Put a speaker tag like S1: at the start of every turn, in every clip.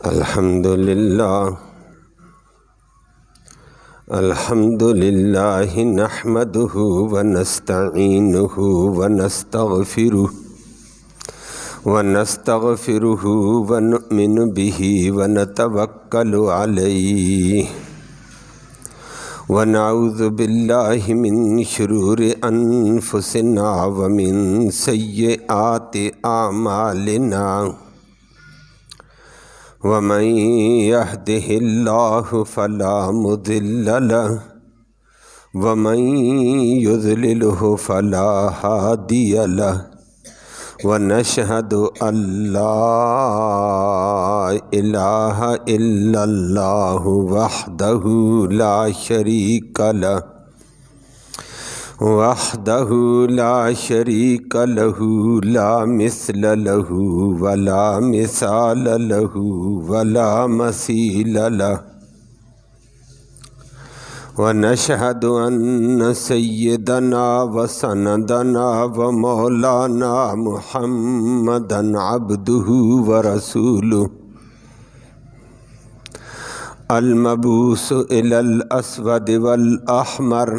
S1: الحمد للہ نحمده ونستعینه ونستغفره ونؤمن به ونتوکل علیہ ونعوذ باللہ من شرور انفسنا ومن سیئات اعمالنا ومن يهده الله فلا مضل له ومن يضلله فلا هادي له ونشهد أن لا إله إلا الله وحده لا شريك له لا مثل له ولا مثال له ولا مثيل له ونشهد أن سيدنا وسندنا ومولانا محمدا عبده ورسوله المبعوث إلى الأسود والأحمر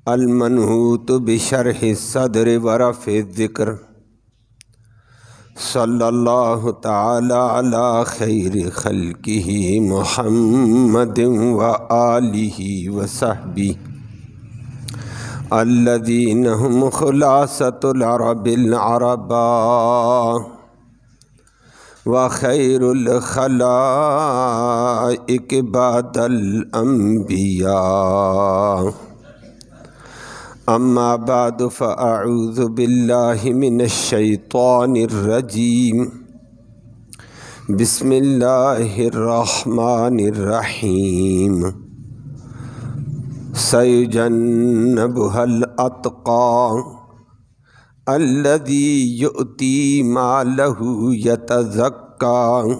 S1: المنحوت بشرح الصدر ورفع الذکر صلی اللہ تعالی علی خیر خلقہ محمد وآلہ وصحبہ الذین هم خلاصۃ العرب العرباء وخیر الخلائق بعد الانبیاء اما بعد فاعوذ باللہ من الشیطان الرجیم بسم اللہ الرحمن الرحیم سیجنبها الاتقی الذی یؤتی مالہ یتزکی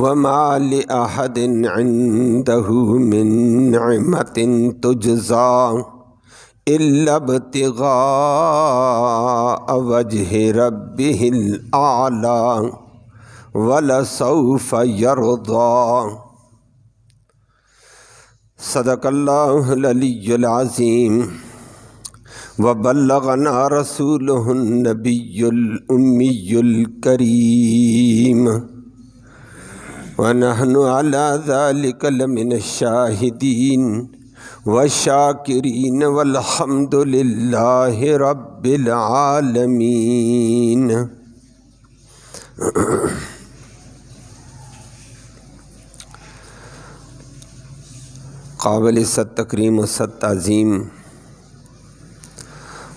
S1: وما لأحد عنده من نعمة تجزى إلا ابتغاء وجه ربه الأعلى ولسوف يرضى صدق الله العلي العظيم وبلغنا رسوله النبي الأمي الكريم ونحن على ذلك لمن الشاهدين والشاكرين والحمد لله رب العالمين قابل صد تکریم و صد تعظیم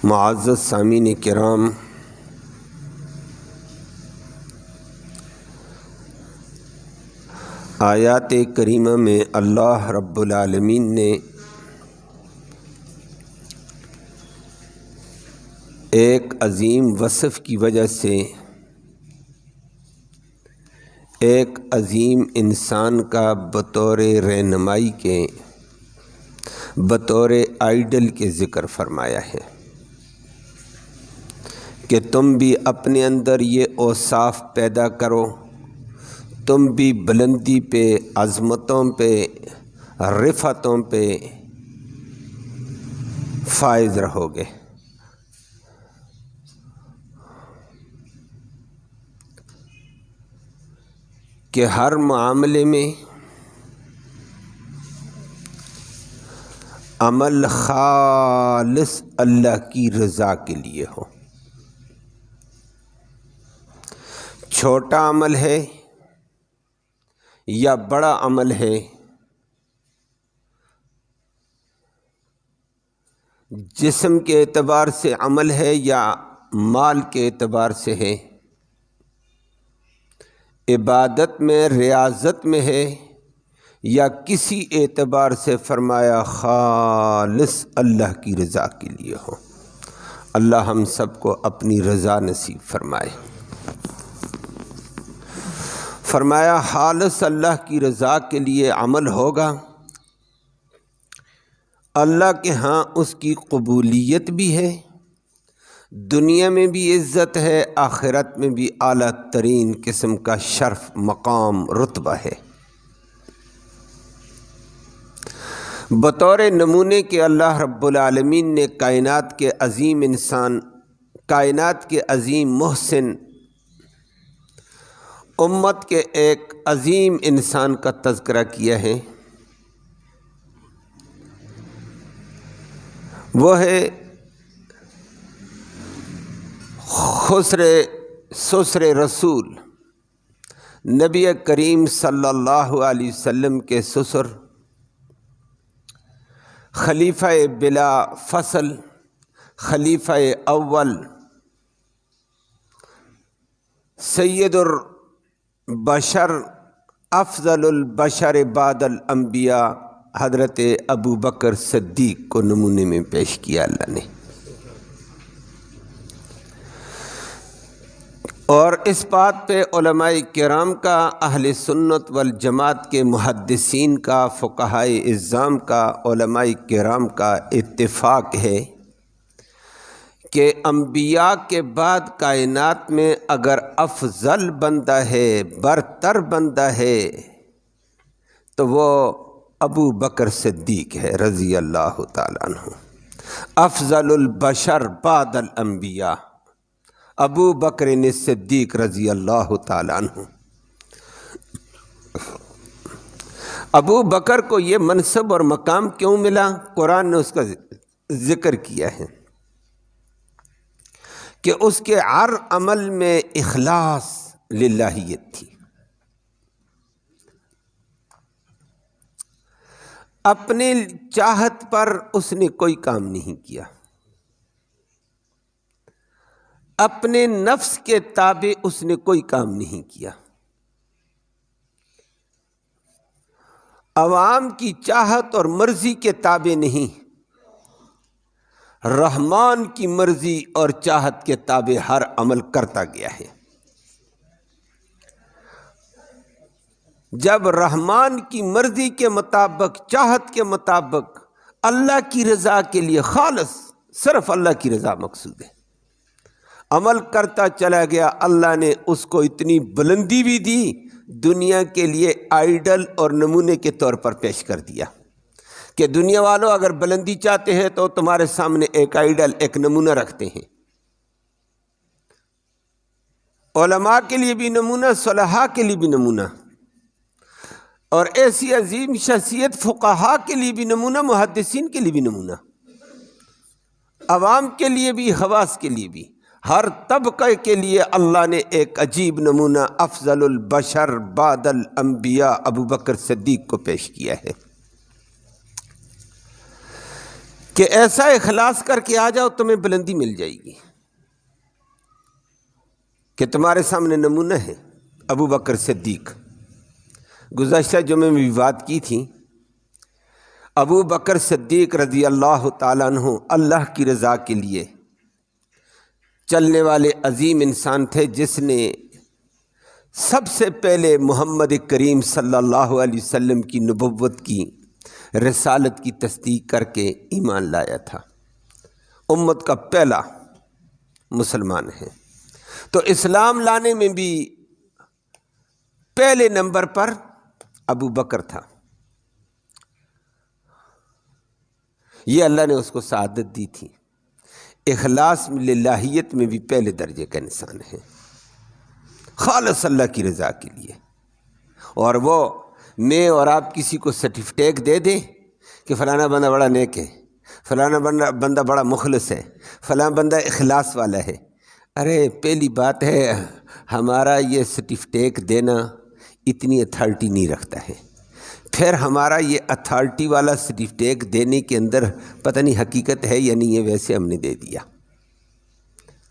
S1: معزز سامعین کرام، آیات کریمہ میں اللہ رب العالمین نے ایک عظیم وصف کی وجہ سے ایک عظیم انسان کا بطور رہنمائی کے، بطور آئیڈل کے ذکر فرمایا ہے کہ تم بھی اپنے اندر یہ اوصاف پیدا کرو، تم بھی بلندی پہ، عظمتوں پہ، رفعتوں پہ فائز رہو گے۔ کہ ہر معاملے میں عمل خالص اللہ کی رضا کے لیے ہو۔ چھوٹا عمل ہے یا بڑا عمل ہے، جسم کے اعتبار سے عمل ہے یا مال کے اعتبار سے ہے، عبادت میں، ریاضت میں ہے یا کسی اعتبار سے فرمایا خالص اللہ کی رضا کے لیے ہو۔ اللہ ہم سب کو اپنی رضا نصیب فرمائے۔ فرمایا خالص اللہ کی رضا کے لیے عمل ہوگا، اللہ کے ہاں اس کی قبولیت بھی ہے، دنیا میں بھی عزت ہے، آخرت میں بھی اعلیٰ ترین قسم کا شرف، مقام، رتبہ ہے۔ بطور نمونے کے اللہ رب العالمین نے کائنات کے عظیم انسان، کائنات کے عظیم محسن، امت کے ایک عظیم انسان کا تذکرہ کیا ہے۔ وہ ہے سسر رسول، نبی کریم صلی اللہ علیہ وسلم کے سسر، خلیفہ بلا فصل، خلیفہ اول، سید البشر، افضل البشر بعد الانبیاء، حضرت ابو بکر صدیق کو نمونے میں پیش کیا اللہ نے۔ اور اس بات پہ علماء کرام کا، اہل سنت والجماعت کے محدثین کا، فقہائے اعظام کا، علماء کرام کا اتفاق ہے کہ انبیاء کے بعد کائنات میں اگر افضل بندہ ہے، برتر بندہ ہے، تو وہ ابو بکر صدیق ہے رضی اللہ تعالیٰ عنہ۔ افضل البشر بعد الانبیاء، ابو بکر صدیق رضی اللہ تعالیٰ عنہ۔ ابو بکر کو یہ منصب اور مقام کیوں ملا؟ قرآن نے اس کا ذکر کیا ہے کہ اس کے ہر عمل میں اخلاص للہیت تھی۔ اپنے چاہت پر اس نے کوئی کام نہیں کیا، اپنے نفس کے تابع اس نے کوئی کام نہیں کیا، عوام کی چاہت اور مرضی کے تابع نہیں، رحمان کی مرضی اور چاہت کے تابع ہر عمل کرتا گیا ہے۔ جب رحمان کی مرضی کے مطابق، چاہت کے مطابق، اللہ کی رضا کے لیے، خالص صرف اللہ کی رضا مقصود ہے، عمل کرتا چلا گیا، اللہ نے اس کو اتنی بلندی بھی دی، دنیا کے لیے آئیڈل اور نمونے کے طور پر پیش کر دیا کہ دنیا والوں اگر بلندی چاہتے ہیں تو تمہارے سامنے ایک آئیڈل، ایک نمونہ رکھتے ہیں۔ علماء کے لیے بھی نمونہ، صلحاء کے لیے بھی نمونہ، اور ایسی عظیم شخصیت فقہاء کے لیے بھی نمونہ، محدثین کے لیے بھی نمونہ، عوام کے لیے بھی، خواص کے لیے بھی، ہر طبقے کے لیے اللہ نے ایک عجیب نمونہ افضل البشر بعد الانبیاء ابو بکر صدیق کو پیش کیا ہے کہ ایسا اخلاص کر کے آ جاؤ، تمہیں بلندی مل جائے گی۔ کہ تمہارے سامنے نمونہ ہے ابو بکر صدیق۔ گزشتہ جمعے میں بھی بات کی تھی، ابو بکر صدیق رضی اللہ تعالیٰ عنہ اللہ کی رضا کے لیے چلنے والے عظیم انسان تھے، جس نے سب سے پہلے محمد کریم صلی اللہ علیہ وسلم کی نبوت کی، رسالت کی تصدیق کر کے ایمان لایا تھا، امت کا پہلا مسلمان ہے۔ تو اسلام لانے میں بھی پہلے نمبر پر ابو بکر تھا، یہ اللہ نے اس کو سعادت دی تھی۔ اخلاص للہیت میں بھی پہلے درجے کا انسان ہے، خالص اللہ کی رضا کے لیے۔ اور وہ میں اور آپ کسی کو سرٹیفکیٹ دے دیں کہ فلانا بندہ بڑا نیک ہے، فلانا بندہ بڑا مخلص ہے، فلانا بندہ اخلاص والا ہے، ارے پہلی بات ہے ہمارا یہ سرٹیفکیٹ دینا اتنی اتھارٹی نہیں رکھتا ہے، پھر ہمارا یہ اتھارٹی والا سرٹیفکیٹ دینے کے اندر پتہ نہیں حقیقت ہے یا نہیں ہے، ویسے ہم نے دے دیا،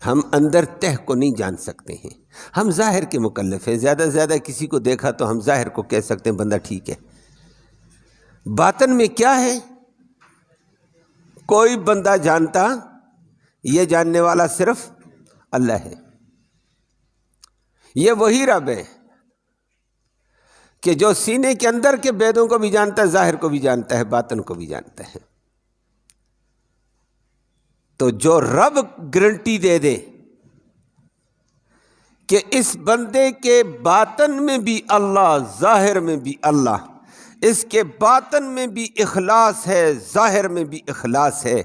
S1: ہم اندر تہ کو نہیں جان سکتے ہیں، ہم ظاہر کے مکلف ہیں، زیادہ سے زیادہ کسی کو دیکھا تو ہم ظاہر کو کہہ سکتے ہیں بندہ ٹھیک ہے، باطن میں کیا ہے کوئی بندہ جانتا، یہ جاننے والا صرف اللہ ہے۔ یہ وہی رب ہے کہ جو سینے کے اندر کے بیدوں کو بھی جانتا ہے، ظاہر کو بھی جانتا ہے، باطن کو بھی جانتا ہے۔ تو جو رب گارنٹی دے دے کہ اس بندے کے باطن میں بھی اللہ، ظاہر میں بھی اللہ، اس کے باطن میں بھی اخلاص ہے، ظاہر میں بھی اخلاص ہے،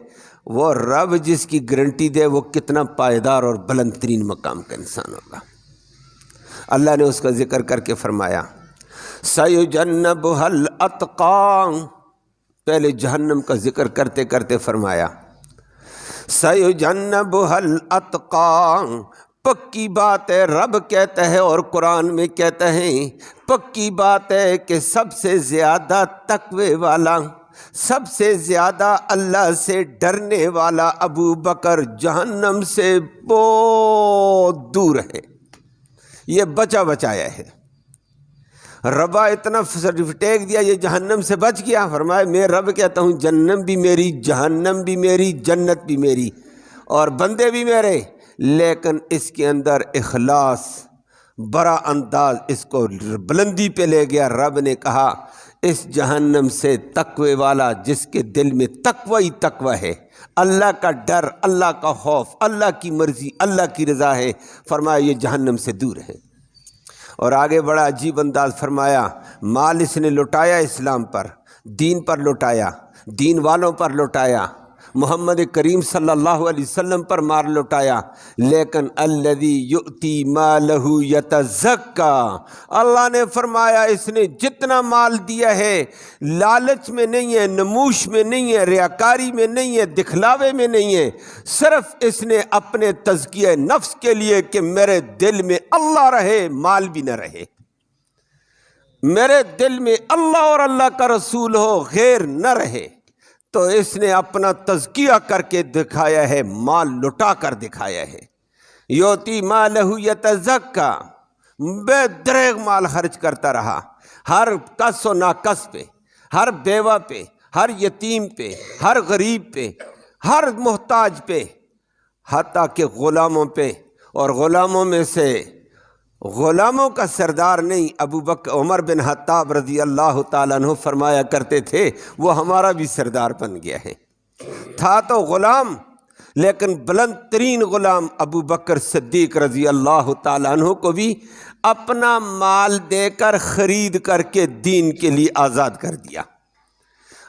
S1: وہ رب جس کی گارنٹی دے وہ کتنا پائیدار اور بلند ترین مقام کا انسان ہوگا۔ اللہ نے اس کا ذکر کر کے فرمایا سَيُجَنَّبُهَا الْأَتْقَى، پہلے جہنم کا ذکر کرتے کرتے فرمایا سَيُجَنَّبُهَا الْأَتْقَى، پکی بات ہے، رب کہتا ہے اور قرآن میں کہتا ہے پکی بات ہے کہ سب سے زیادہ تقوی والا، سب سے زیادہ اللہ سے ڈرنے والا ابو بکر جہنم سے بہت دور ہے، یہ بچا بچایا ہے۔ ربا اتنا سرٹیفکیٹ دیا یہ جہنم سے بچ گیا، فرمایا میں رب کہتا ہوں جہنم بھی میری، جہنم بھی میری، جنت بھی میری اور بندے بھی میرے، لیکن اس کے اندر اخلاص بڑا انداز اس کو بلندی پہ لے گیا۔ رب نے کہا اس جہنم سے تقوی والا جس کے دل میں تقوی ہی تقوی ہے، اللہ کا ڈر، اللہ کا خوف، اللہ کی مرضی، اللہ کی رضا ہے، فرمایا یہ جہنم سے دور ہے۔ اور آگے بڑا عجیب انداز فرمایا مال اس نے لٹایا اسلام پر، دین پر لٹایا، دین والوں پر لٹایا، محمد کریم صلی اللہ علیہ وسلم پر مار لٹایا، لیکن الذی یؤتی مالہ یتزکیٰ، اللہ نے فرمایا اس نے جتنا مال دیا ہے لالچ میں نہیں ہے، نموش میں نہیں ہے، ریاکاری میں نہیں ہے، دکھلاوے میں نہیں ہے، صرف اس نے اپنے تزکیہ نفس کے لیے کہ میرے دل میں اللہ رہے، مال بھی نہ رہے، میرے دل میں اللہ اور اللہ کا رسول ہو، غیر نہ رہے، تو اس نے اپنا تزکیہ کر کے دکھایا ہے، مال لٹا کر دکھایا ہے۔ یوتی مالہ یتزکیٰ، بے دریغ مال خرچ کرتا رہا، ہر کس و ناکس پہ، ہر بیوہ پہ، ہر یتیم پہ، ہر غریب پہ، ہر محتاج پہ، حتیٰ کہ غلاموں پہ، اور غلاموں میں سے غلاموں کا سردار نہیں، ابو بکر عمر بن خطاب رضی اللہ تعالیٰ عنہ فرمایا کرتے تھے وہ ہمارا بھی سردار بن گیا ہے، تھا تو غلام لیکن بلند ترین غلام ابو بکر صدیق رضی اللہ تعالیٰ عنہ کو بھی اپنا مال دے کر خرید کر کے دین کے لیے آزاد کر دیا۔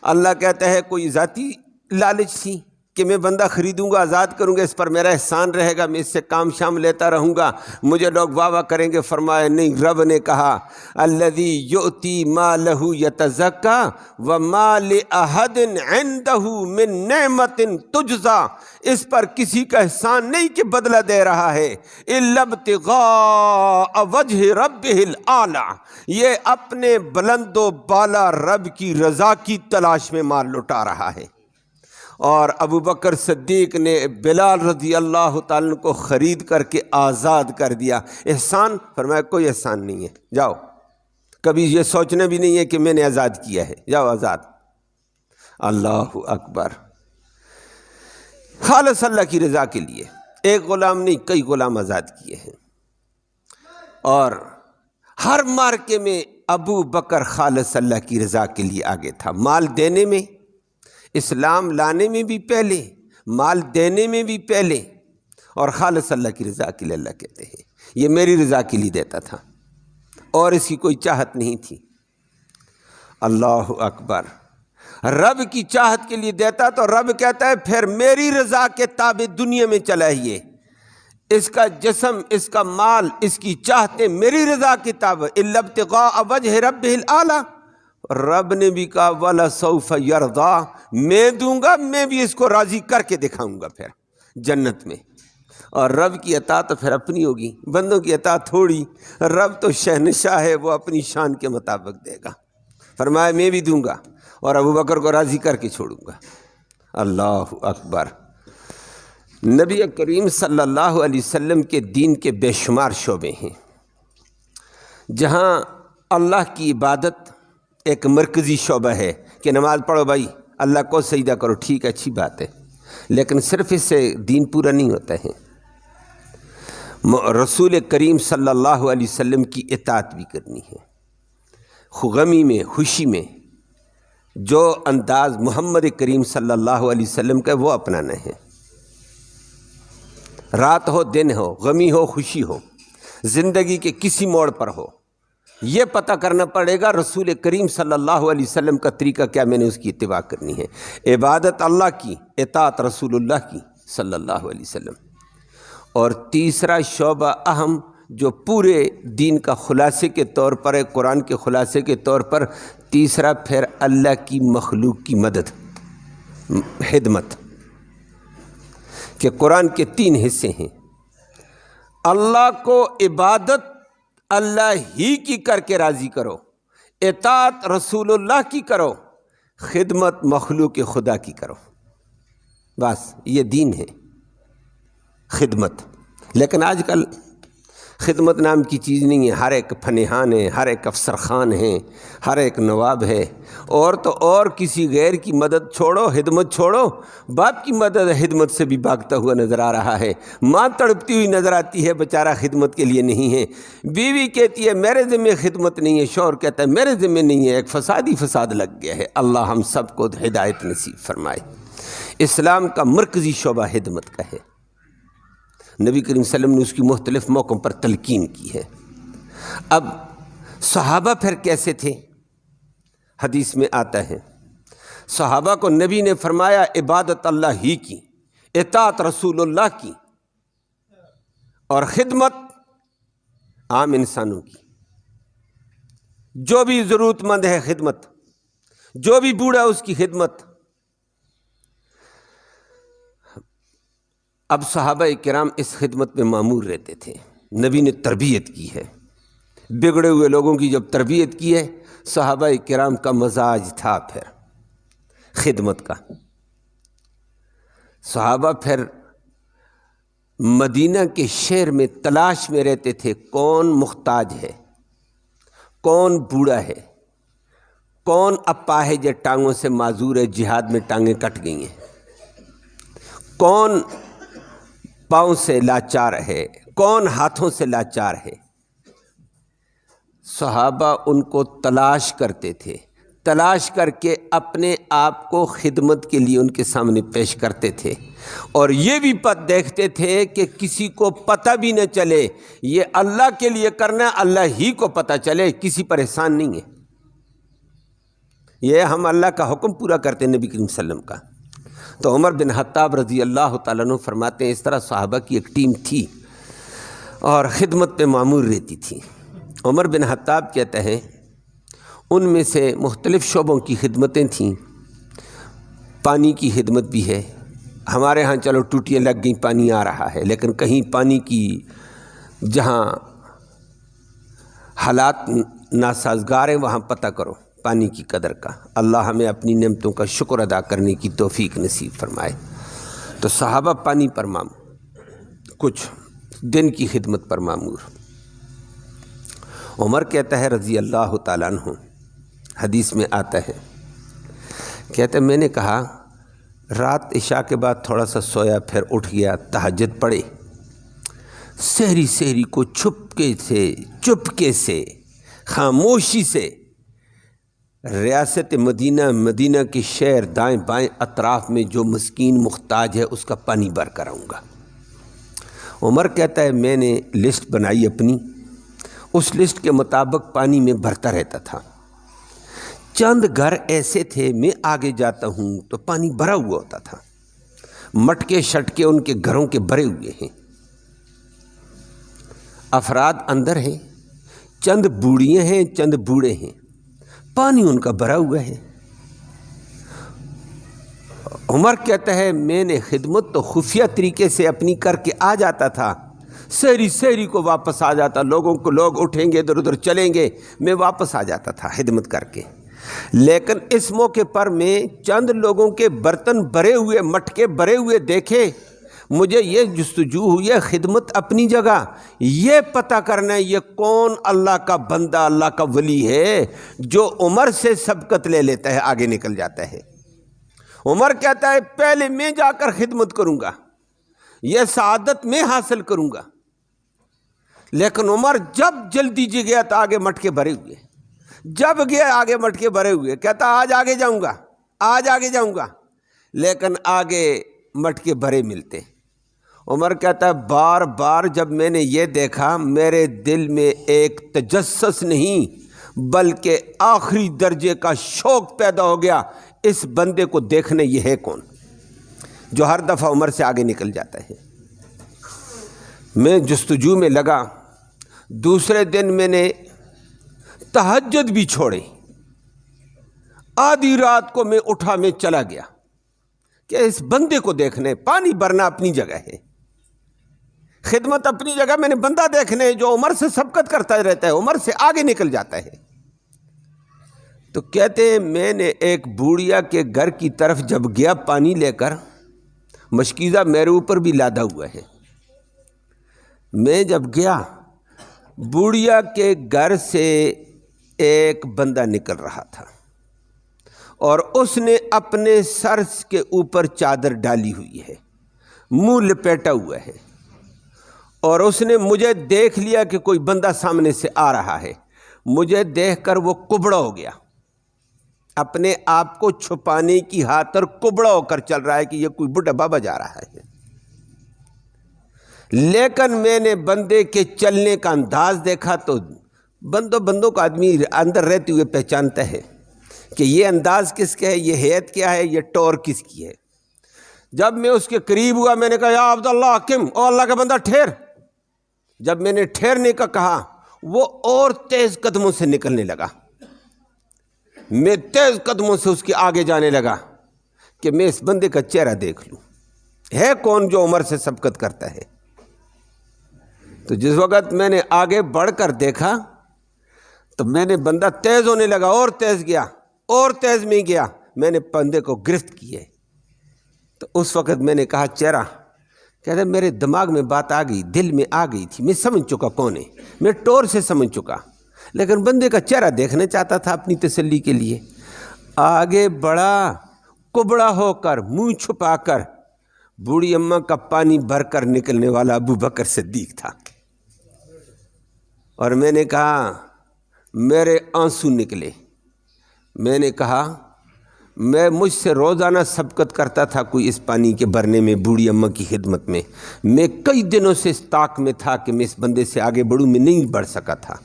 S1: اللہ کہتا ہے کوئی ذاتی لالچ تھی کہ میں بندہ خریدوں گا، آزاد کروں گا، اس پر میرا احسان رہے گا، میں اس سے کام شام لیتا رہوں گا، مجھے لوگ واہ واہ کریں گے، فرمایا نہیں، رب نے کہا الذی یؤتی مالہ یتزکیٰ وما لأحد عندہ من نعمت تجزیٰ، اس پر کسی کا احسان نہیں کہ بدلہ دے رہا ہے، الا ابتغاء وجہ ربہ الاعلی، یہ اپنے بلند و بالا رب کی رضا کی تلاش میں مال لٹا رہا ہے۔ اور ابو بکر صدیق نے بلال رضی اللہ تعالیٰ کو خرید کر کے آزاد کر دیا۔ احسان؟ فرمایا کوئی احسان نہیں ہے، جاؤ، کبھی یہ سوچنا بھی نہیں ہے کہ میں نے آزاد کیا ہے، جاؤ آزاد۔ اللہ اکبر، خالص اللہ کی رضا کے لیے، ایک غلام نہیں کئی غلام آزاد کیے ہیں۔ اور ہر مارکے میں ابو بکر خالص اللہ کی رضا کے لیے آگے تھا، مال دینے میں، اسلام لانے میں بھی پہلے، مال دینے میں بھی پہلے، اور خالص اللہ کی رضا کے لیے۔ اللہ کہتے ہیں یہ میری رضا کے لیے دیتا تھا اور اس کی کوئی چاہت نہیں تھی۔ اللہ اکبر، رب کی چاہت کے لیے دیتا تو رب کہتا ہے پھر میری رضا کے تابع دنیا میں چلائیے، اس کا جسم، اس کا مال، اس کی چاہتیں میری رضا کے تابع، الا ابتغاء وجہ ربہ الاعلی۔ رب نے بھی کہا وَلَسَوْفَ يَرْضَىٰ، میں دوں گا، میں بھی اس کو راضی کر کے دکھاؤں گا پھر جنت میں۔ اور رب کی اطاعت تو پھر اپنی ہوگی، بندوں کی اطاعت تھوڑی، رب تو شہنشاہ ہے، وہ اپنی شان کے مطابق دے گا۔ فرمایا میں بھی دوں گا اور ابو بکر کو راضی کر کے چھوڑوں گا۔ اللہ اکبر، نبی کریم صلی اللہ علیہ وسلم کے دین کے بے شمار شعبے ہیں جہاں اللہ کی عبادت ایک مرکزی شعبہ ہے کہ نماز پڑھو بھائی، اللہ کو سجدہ کرو، ٹھیک ہے، اچھی بات ہے، لیکن صرف اس سے دین پورا نہیں ہوتا ہے، رسول کریم صلی اللہ علیہ وسلم کی اطاعت بھی کرنی ہے، غمی میں، خوشی میں جو انداز محمد کریم صلی اللہ علیہ وسلم کا وہ اپنانا ہے۔ رات ہو دن ہو، غمی ہو خوشی ہو، زندگی کے کسی موڑ پر ہو، یہ پتہ کرنا پڑے گا رسول کریم صلی اللہ علیہ وسلم کا طریقہ کیا، میں نے اس کی اتباع کرنی ہے۔ عبادت اللہ کی، اطاعت رسول اللہ کی صلی اللہ علیہ وسلم۔ اور تیسرا شعبہ اہم جو پورے دین کا خلاصے کے طور پر ہے، قرآن کے خلاصے کے طور پر، تیسرا پھر اللہ کی مخلوق کی مدد، خدمت، کہ قرآن کے 3 حصے ہیں۔ اللہ کو عبادت اللہ ہی کی کر کے راضی کرو، اطاعت رسول اللہ کی کرو، خدمت مخلوق خدا کی کرو، بس یہ دین ہے، خدمت۔ لیکن آج کل خدمت نام کی چیز نہیں ہے، ہر ایک فنحان ہے، ہر ایک افسر خان ہے، ہر ایک نواب ہے، اور تو اور کسی غیر کی مدد چھوڑو، خدمت چھوڑو، باپ کی مدد خدمت سے بھی بھاگتا ہوا نظر آ رہا ہے، ماں تڑپتی ہوئی نظر آتی ہے، بیچارہ خدمت کے لیے نہیں ہے، بیوی کہتی ہے میرے ذمہ خدمت نہیں ہے، شوہر کہتا ہے میرے ذمہ نہیں ہے، ایک فساد لگ گیا ہے۔ اللہ ہم سب کو ہدایت نصیب فرمائے۔ اسلام کا مرکزی شعبہ خدمت کا ہے، نبی کریم صلی اللہ علیہ وسلم نے اس کی مختلف موقعوں پر تلقین کی ہے۔ اب صحابہ پھر کیسے تھے؟ حدیث میں آتا ہے صحابہ کو نبی نے فرمایا عبادت اللہ ہی کی، اطاعت رسول اللہ کی، اور خدمت عام انسانوں کی، جو بھی ضرورت مند ہے خدمت، جو بھی بوڑھا اس کی خدمت۔ اب صحابہ کرام اس خدمت میں معمور رہتے تھے، نبی نے تربیت کی ہے، بگڑے ہوئے لوگوں کی جب تربیت کی ہے، صحابہ کرام کا مزاج تھا پھر خدمت کا۔ صحابہ پھر مدینہ کے شہر میں تلاش میں رہتے تھے، کون محتاج ہے، کون بوڑھا ہے، کون اپاہج ٹانگوں سے معذور ہے، جہاد میں ٹانگیں کٹ گئی ہیں، کون پاؤں سے لاچار ہے، کون ہاتھوں سے لاچار ہے۔ صحابہ ان کو تلاش کرتے تھے، تلاش کر کے اپنے آپ کو خدمت کے لیے ان کے سامنے پیش کرتے تھے، اور یہ بھی دیکھتے تھے کہ کسی کو پتہ بھی نہ چلے، یہ اللہ کے لیے کرنا، اللہ ہی کو پتہ چلے، کسی پر احسان نہیں ہے، یہ ہم اللہ کا حکم پورا کرتے ہیں نبی کریم صلی اللہ علیہ وسلم کا۔ تو عمر بن خطاب رضی اللہ تعالیٰ عنہ فرماتے ہیں اس طرح صحابہ کی ایک ٹیم تھی اور خدمت پہ معمور رہتی تھی۔ عمر بن خطاب کہتے ہیں ان میں سے مختلف شعبوں کی خدمتیں تھیں، پانی کی خدمت بھی ہے، ہمارے ہاں چلو ٹوٹیاں لگ گئیں پانی آ رہا ہے، لیکن کہیں پانی کی جہاں حالات ناسازگار ہیں وہاں پتہ کرو پانی کی قدر کا۔ اللہ ہمیں اپنی نعمتوں کا شکر ادا کرنے کی توفیق نصیب فرمائے۔ تو صحابہ پانی پر معمور، کچھ دن کی خدمت پر معمور۔ عمر کہتا ہے رضی اللہ تعالیٰ عنہ، حدیث میں آتا ہے، کہتا ہے میں نے کہا رات عشاء کے بعد تھوڑا سا سویا، پھر اٹھ گیا، تہجد پڑھے، سحری کو چپکے سے خاموشی سے ریاست مدینہ کے شہر دائیں بائیں اطراف میں جو مسکین محتاج ہے اس کا پانی بھر کر آؤں گا۔ عمر کہتا ہے میں نے لسٹ بنائی اپنی، اس لسٹ کے مطابق پانی میں بھرتا رہتا تھا۔ چند گھر ایسے تھے میں آگے جاتا ہوں تو پانی بھرا ہوا ہوتا تھا، مٹکے شٹکے ان کے گھروں کے بھرے ہوئے ہیں، افراد اندر ہیں، چند بوڑھیاں ہیں، چند بوڑھے ہیں، پانی ان کا بھرا ہوا ہے۔ عمر کہتا ہے میں نے خدمت تو خفیہ طریقے سے اپنی کر کے آ جاتا تھا، سحری کو واپس آ جاتا، لوگ اٹھیں گے ادھر ادھر چلیں گے، میں واپس آ جاتا تھا خدمت کر کے۔ لیکن اس موقع پر میں چند لوگوں کے برتن بھرے ہوئے، مٹکے بھرے ہوئے دیکھے، مجھے یہ جستجو ہوئی ہے خدمت اپنی جگہ، یہ پتہ کرنا ہے یہ کون اللہ کا بندہ، اللہ کا ولی ہے جو عمر سے سبقت لے لیتا ہے، آگے نکل جاتا ہے۔ عمر کہتا ہے پہلے میں جا کر خدمت کروں گا، یہ سعادت میں حاصل کروں گا۔ لیکن عمر جب جلدی جی گیا تو آگے مٹکے بھرے ہوئے، جب گیا آگے مٹکے بھرے ہوئے، کہتا آج آگے جاؤں گا، لیکن آگے مٹکے بھرے ملتے۔ عمر کہتا ہے بار بار جب میں نے یہ دیکھا میرے دل میں ایک تجسس نہیں بلکہ آخری درجے کا شوق پیدا ہو گیا، اس بندے کو دیکھنے یہ ہے کون جو ہر دفعہ عمر سے آگے نکل جاتا ہے۔ میں جستجو میں لگا، دوسرے دن میں نے تہجد بھی چھوڑی، آدھی رات کو میں اٹھا، میں چلا گیا کہ اس بندے کو دیکھنے۔ پانی بھرنا اپنی جگہ ہے، خدمت اپنی جگہ، میں نے بندہ دیکھنے جو عمر سے سبقت کرتا رہتا ہے، عمر سے آگے نکل جاتا ہے۔ تو کہتے ہیں میں نے ایک بوڑھیا کے گھر کی طرف جب گیا پانی لے کر، مشکیزہ میرے اوپر بھی لادا ہوا ہے، میں جب گیا بوڑھیا کے گھر سے ایک بندہ نکل رہا تھا اور اس نے اپنے سر کے اوپر چادر ڈالی ہوئی ہے، منہ لپیٹا ہوا ہے، اور اس نے مجھے دیکھ لیا کہ کوئی بندہ سامنے سے آ رہا ہے۔ مجھے دیکھ کر وہ کبڑا ہو گیا، اپنے آپ کو چھپانے کی خاطر کبڑا ہو کر چل رہا ہے کہ یہ کوئی بڈھا بابا جا رہا ہے۔ لیکن میں نے بندے کے چلنے کا انداز دیکھا تو بندوں کا آدمی اندر رہتے ہوئے پہچانتا ہے کہ یہ انداز کس کا ہے، یہ ہیئت کیا ہے، یہ ٹور کس کی ہے۔ جب میں اس کے قریب ہوا میں نے کہا یا عبداللہ حکم، او اللہ کا بندہ ٹھہر۔ جب میں نے ٹھہرنے کا کہا وہ اور تیز قدموں سے نکلنے لگا، میں تیز قدموں سے اس کے آگے جانے لگا کہ میں اس بندے کا چہرہ دیکھ لوں، ہے کون جو عمر سے سبقت کرتا ہے۔ تو جس وقت میں نے آگے بڑھ کر دیکھا تو میں نے بندہ تیز ہونے لگا، اور تیز گیا، اور تیز میں گیا، میں نے بندے کو گرفت کیا۔ تو اس وقت میں نے کہا چہرہ، کہتا میرے دماغ میں بات آ گئی، دل میں آ گئی تھی، میں سمجھ چکا کون ہے، میں ٹور سے سمجھ چکا، لیکن بندے کا چہرہ دیکھنا چاہتا تھا اپنی تسلی کے لیے۔ آگے بڑھا، کبڑا ہو کر، منہ چھپا کر، بوڑھی اماں کا پانی بھر کر نکلنے والا ابو بکر صدیق تھا۔ اور میں نے کہا، میرے آنسو نکلے۔ میں نے کہا مجھ سے روزانہ سبقت کرتا تھا کوئی اس پانی کے بھرنے میں، بوڑھی اماں کی خدمت میں۔ میں کئی دنوں سے اس طاق میں تھا کہ میں اس بندے سے آگے بڑھوں، میں نہیں بڑھ سکا تھا۔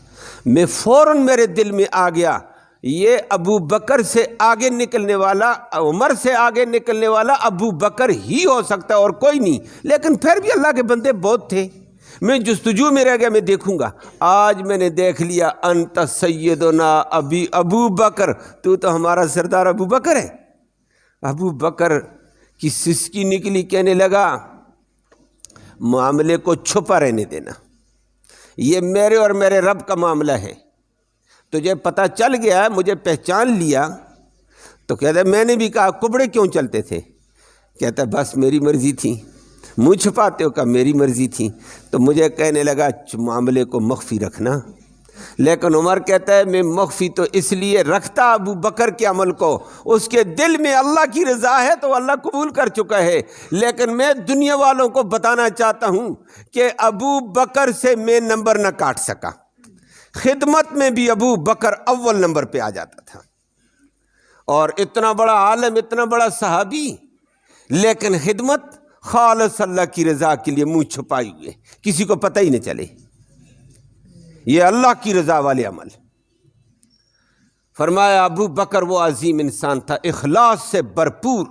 S1: میں فوراً میرے دل میں آ گیا یہ ابو بکر سے آگے نکلنے والا، عمر سے آگے نکلنے والا ابو بکر ہی ہو سکتا ہے اور کوئی نہیں۔ لیکن پھر بھی اللہ کے بندے بہت تھے، میں جستجو میں رہ گیا، میں دیکھوں گا۔ آج میں نے دیکھ لیا، انت سیدنا ابو بکر، تو ہمارا سردار ابو بکر ہے۔ ابو بکر کی سسکی نکلی، کہنے لگا معاملے کو چھپا رہنے دینا، یہ میرے اور میرے رب کا معاملہ ہے۔ تجھے پتہ چل گیا، مجھے پہچان لیا۔ تو کہتا ہے میں نے بھی کہا کبڑے کیوں چلتے تھے؟ کہتا ہے بس میری مرضی تھی۔ منہ چھپاتے ہو؟ کہا میری مرضی تھی۔ تو مجھے کہنے لگا معاملے کو مخفی رکھنا۔ لیکن عمر کہتا ہے میں مخفی تو اس لیے رکھتا ابو بکر کے عمل کو، اس کے دل میں اللہ کی رضا ہے تو اللہ قبول کر چکا ہے، لیکن میں دنیا والوں کو بتانا چاہتا ہوں کہ ابو بکر سے میں نمبر نہ کاٹ سکا۔ خدمت میں بھی ابو بکر اول نمبر پہ آ جاتا تھا، اور اتنا بڑا عالم، اتنا بڑا صحابی، لیکن خدمت خالص اللہ کی رضا کے لیے منہ چھپائے ہوئے، کسی کو پتہ ہی نہ چلے۔ یہ اللہ کی رضا والے عمل۔ فرمایا ابو بکر وہ عظیم انسان تھا، اخلاص سے بھرپور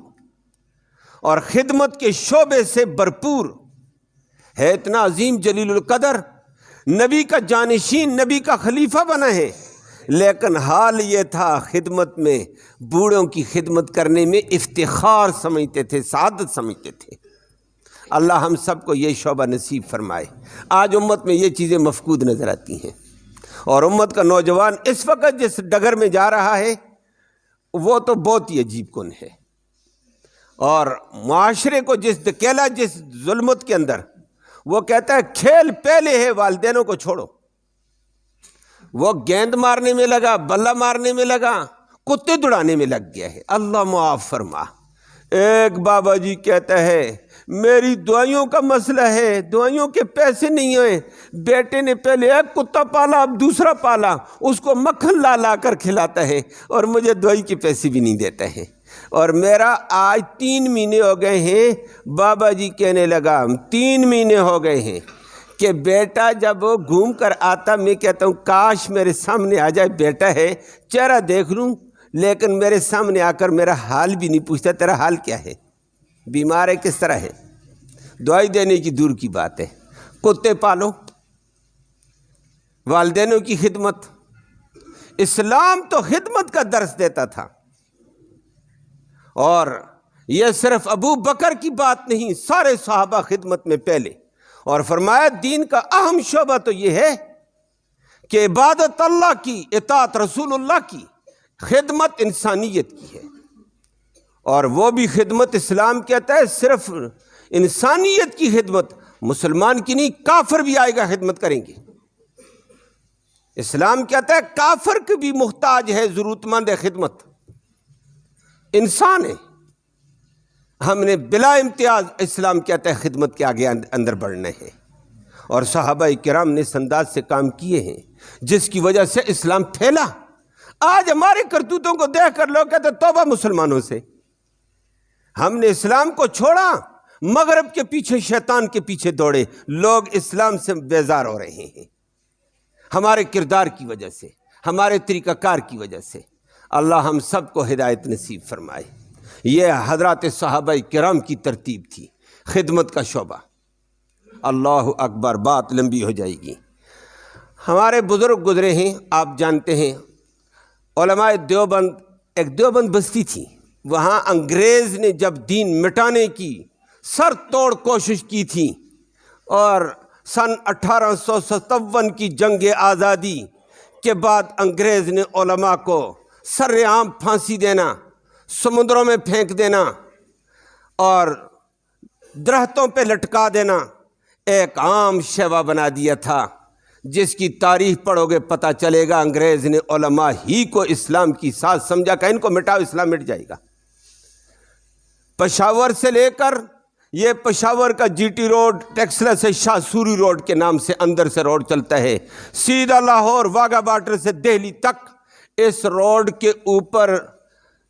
S1: اور خدمت کے شعبے سے بھرپور ہے، اتنا عظیم جلیل القدر، نبی کا جانشین، نبی کا خلیفہ بنا ہے، لیکن حال یہ تھا خدمت میں، بوڑھوں کی خدمت کرنے میں افتخار سمجھتے تھے، سعادت سمجھتے تھے۔ اللہ ہم سب کو یہ شعبہ نصیب فرمائے۔ آج امت میں یہ چیزیں مفقود نظر آتی ہیں، اور امت کا نوجوان اس وقت جس ڈگر میں جا رہا ہے وہ تو بہت ہی عجیب کن ہے، اور معاشرے کو جس دکیلا، جس ظلمت کے اندر، وہ کہتا ہے کھیل پہلے ہے، والدینوں کو چھوڑو۔ وہ گیند مارنے میں لگا، بلہ مارنے میں لگا، کتے دوڑانے میں لگ گیا ہے۔ اللہ معاف فرما۔ ایک بابا جی کہتا ہے میری دعائیوں کا مسئلہ ہے، دعائیوں کے پیسے نہیں ہوئے، بیٹے نے پہلے ایک کتا پالا، اب دوسرا پالا، اس کو مکھن لا لا کر کھلاتا ہے اور مجھے دعائی کے پیسے بھی نہیں دیتا ہے۔ اور میرا آج 3 مہینے ہو گئے ہیں، بابا جی کہنے لگا 3 مہینے ہو گئے ہیں کہ بیٹا جب وہ گھوم کر آتا میں کہتا ہوں کاش میرے سامنے آ جائے، بیٹا ہے چہرہ دیکھ لوں، لیکن میرے سامنے آ کر میرا حال بھی نہیں پوچھتا، تیرا حال کیا ہے، بیمار ہے، کس طرح ہے، دوائی دینے کی دور کی بات ہے۔ کتے پالو، والدینوں کی خدمت، اسلام تو خدمت کا درس دیتا تھا۔ اور یہ صرف ابو بکر کی بات نہیں، سارے صحابہ خدمت میں پہلے، اور فرمایا دین کا اہم شعبہ تو یہ ہے کہ عبادت اللہ کی، اطاعت رسول اللہ کی، خدمت انسانیت کی ہے، اور وہ بھی خدمت اسلام کہتا ہے صرف انسانیت کی خدمت، مسلمان کی نہیں، کافر بھی آئے گا خدمت کریں گے۔ اسلام کہتا ہے کافر کی بھی محتاج ہے، ضرورت مند ہے، خدمت انسان ہے، ہم نے بلا امتیاز اسلام کہتا ہے خدمت کے آگے اندر بڑھنا ہے، اور صحابہ کرام نے اس انداز سے کام کیے ہیں جس کی وجہ سے اسلام پھیلا۔ آج ہمارے کرتوتوں کو دیکھ کر لوگ کہتے ہیں توبہ مسلمانوں سے، ہم نے اسلام کو چھوڑا، مغرب کے پیچھے، شیطان کے پیچھے دوڑے، لوگ اسلام سے بیزار ہو رہے ہیں ہمارے کردار کی وجہ سے، ہمارے طریقہ کار کی وجہ سے۔ اللہ ہم سب کو ہدایت نصیب فرمائے۔ یہ حضرات صحابہ کرام کی ترتیب تھی، خدمت کا شعبہ۔ اللہ اکبر، بات لمبی ہو جائے گی۔ ہمارے بزرگ گزرے ہیں، آپ جانتے ہیں، علماء دیوبند، ایک دیوبند بستی تھی، وہاں انگریز نے جب دین مٹانے کی سر توڑ کوشش کی تھی، اور سن 1857 کی جنگ آزادی کے بعد انگریز نے علماء کو سر عام پھانسی دینا، سمندروں میں پھینک دینا اور درختوں پہ لٹکا دینا ایک عام شیوا بنا دیا تھا، جس کی تاریخ پڑھو گے پتہ چلے گا انگریز نے علماء ہی کو اسلام کی ساز سمجھا کہ ان کو مٹاؤ، اسلام مٹ جائے گا۔ پشاور سے لے کر، یہ پشاور کا جی ٹی روڈ، ٹیکسلا سے شاہ سوری روڈ کے نام سے اندر سے روڈ چلتا ہے، سیدھا لاہور واگا بارڈر سے دہلی تک، اس روڈ کے اوپر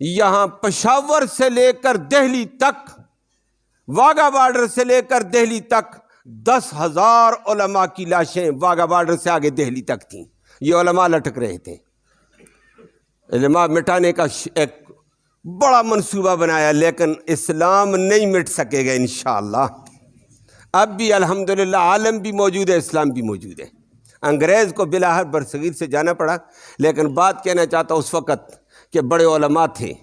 S1: یہاں پشاور سے لے کر دہلی تک، واگا بارڈر سے لے کر دہلی تک 10,000 علماء کی لاشیں واگا بارڈر سے آگے دہلی تک تھیں۔ یہ علماء لٹک رہے تھے، علماء مٹانے کا ایک بڑا منصوبہ بنایا، لیکن اسلام نہیں مٹ سکے گا انشاءاللہ۔ اب بھی الحمدللہ عالم بھی موجود ہے، اسلام بھی موجود ہے۔ انگریز کو بلاہر برصغیر سے جانا پڑا، لیکن بات کہنا چاہتا اس وقت کہ بڑے علماء تھے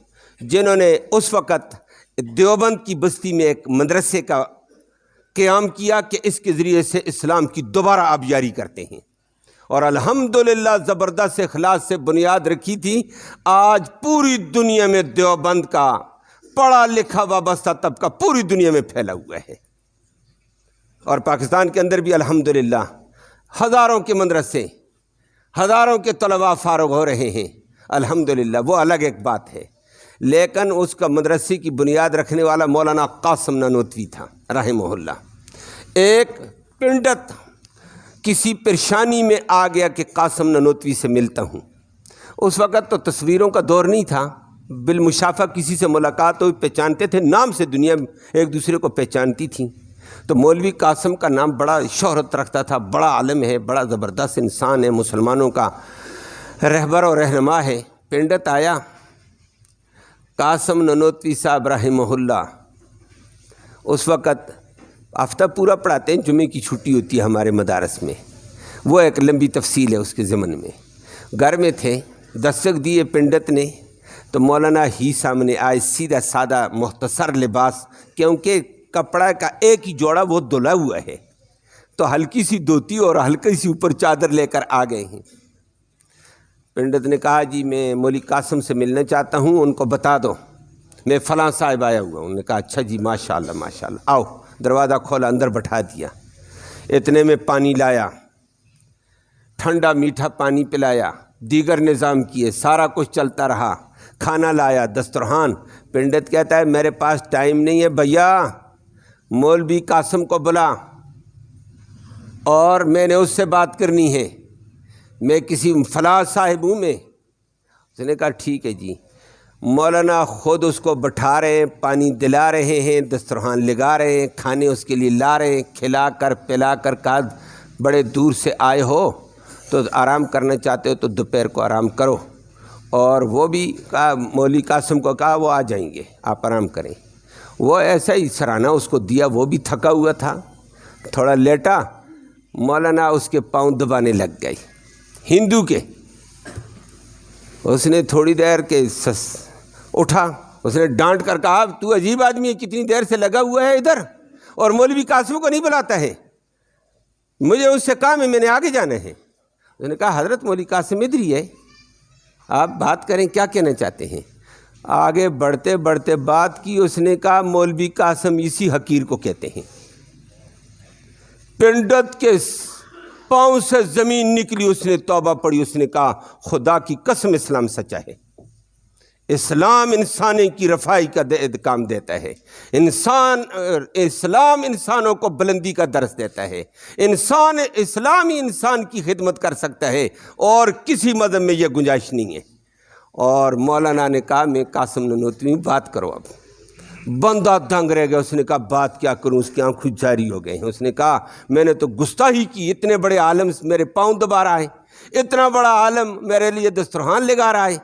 S1: جنہوں نے اس وقت دیوبند کی بستی میں ایک مدرسے کا قیام کیا کہ اس کے ذریعے سے اسلام کی دوبارہ آبیاری کرتے ہیں، اور الحمدللہ زبردست اخلاص سے بنیاد رکھی تھی۔ آج پوری دنیا میں دیوبند کا پڑھا لکھا وابستہ طبقہ پوری دنیا میں پھیلا ہوا ہے، اور پاکستان کے اندر بھی الحمدللہ ہزاروں کے مدرسے، ہزاروں کے طلباء فارغ ہو رہے ہیں الحمدللہ، وہ الگ ایک بات ہے۔ لیکن اس کا مدرسے کی بنیاد رکھنے والا مولانا قاسم نانوتوی تھا رحمہ اللہ۔ ایک پنڈت کسی پریشانی میں آ گیا کہ قاسم نانوتوی سے ملتا ہوں، اس وقت تو تصویروں کا دور نہیں تھا، بالمشافہ کسی سے ملاقات ہوئی، پہچانتے تھے، نام سے دنیا ایک دوسرے کو پہچانتی تھی۔ تو مولوی قاسم کا نام بڑا شہرت رکھتا تھا، بڑا عالم ہے، بڑا زبردست انسان ہے، مسلمانوں کا رہبر و رہنما ہے۔ پنڈت آیا، قاسم نانوتوی صاحب رحمہ اللہ اس وقت ہفتہ پورا پڑھاتے ہیں، جمعے کی چھٹی ہوتی ہے ہمارے مدارس میں، وہ ایک لمبی تفصیل ہے اس کے ضمن میں۔ گھر میں تھے، دستک دیے پنڈت نے تو مولانا ہی سامنے آئے، سیدھا سادہ مختصر لباس، کیونکہ کپڑا کا ایک ہی جوڑا وہ دھلا ہوا ہے، تو ہلکی سی دھوتی اور ہلکی سی اوپر چادر لے کر آ گئے ہیں۔ پنڈت نے کہا جی میں مولوی قاسم سے ملنا چاہتا ہوں، ان کو بتا دو میں فلاں صاحب آیا ہوا ہوں۔ انہوں نے کہا اچھا جی، ماشاءاللہ ماشاءاللہ، آؤ۔ دروازہ کھولا، اندر بٹھا دیا، اتنے میں پانی لایا، ٹھنڈا میٹھا پانی پلایا، دیگر نظام کیے، سارا کچھ چلتا رہا، کھانا لایا، دسترخوان۔ پنڈت کہتا ہے میرے پاس ٹائم نہیں ہے بھیا، مولوی قاسم کو بلا اور میں نے اس سے بات کرنی ہے، میں کسی فلاں صاحب ہوں میں۔ اس نے کہا ٹھیک ہے جی۔ مولانا خود اس کو بٹھا رہے ہیں، پانی دلا رہے ہیں، دسترخوان لگا رہے ہیں، کھانے اس کے لیے لا رہے ہیں، کھلا کر پلا کر کہا بڑے دور سے آئے ہو تو آرام کرنا چاہتے ہو تو دوپہر کو آرام کرو. اور وہ بھی کہا، مولوی قاسم کو کہا وہ آ جائیں گے، آپ آرام کریں. وہ ایسا ہی سرانہ اس کو دیا، وہ بھی تھکا ہوا تھا، تھوڑا لیٹا. مولانا اس کے پاؤں دبانے لگ گئی ہندو کے. اس نے تھوڑی دیر کے اٹھا، اس نے ڈانٹ کر کہا تو عجیب آدمی ہے، کتنی دیر سے لگا ہوا ہے ادھر اور مولوی قاسم کو نہیں بلاتا ہے، مجھے اس سے کام ہے، میں نے آگے جانا ہے. اس نے کہا حضرت مولوی قاسم ادھر ہی ہے، آپ بات کریں، کیا کہنا چاہتے ہیں. آگے بڑھتے بڑھتے بات کی. اس نے کہا مولوی قاسم اسی حقیر کو کہتے ہیں. پنڈت کے پاؤں سے زمین نکلی، اس نے توبہ پڑھی. اس نے کہا خدا کی قسم اسلام سچا ہے، اسلام انسان کی رفائی کا کام دیتا ہے، اسلام انسانوں کو بلندی کا درس دیتا ہے، اسلام ہی انسان کی خدمت کر سکتا ہے اور کسی مذہب میں یہ گنجائش نہیں ہے. اور مولانا نے کہا میں قاسم ننوتوی بات کرو. اب بندہ دنگ رہ گیا. اس نے کہا بات کیا کروں، اس کی آنکھیں جاری ہو گئی. اس نے کہا میں نے تو گستاخی کی، اتنے بڑے عالم میرے پاؤں دبا رہا ہے، اتنا بڑا عالم میرے لیے دسترخوان لگا رہا ہے،